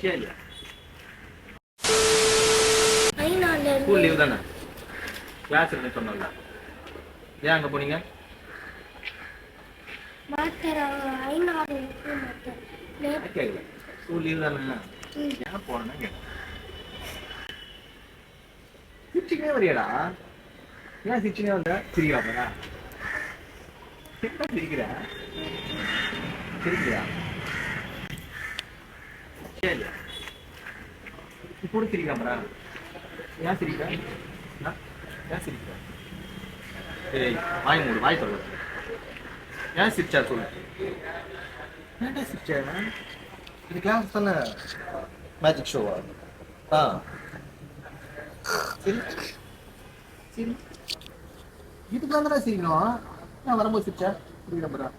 சரி. School leave தானே? Class இருக்குன்னு சொன்னல. ஏன் அங்க போனீங்க? கேட்கல. ஸ்கூல் லீவ் தானே? ஏன் போனேன்னு கேட்டேன். சிரிச்சுனே வரியாடா? ஏன் சிரிச்சுனே வந்த? சிரிக்கிறா? சிரிக்கிறியா? சிரிக்கிறியா? சரி. இப்போ சிரிக்காமடா? ஏன் சிரிக்கிற? ஏன் சிரிக்கிற? ஏய், வாய் மூடு, வாய் சொல்லு. ஏன் சிரிச்சா சொல்லு. ஏன்டா சிரிச்சா? இது கிளாஸ் தானே? மேஜிக் ஷோவா? ஆ சரி சரி. இதுக்கு தானே சிரிக்கணும். நான் வரும்போது சிரிச்சா சிரிக்கிறேன்.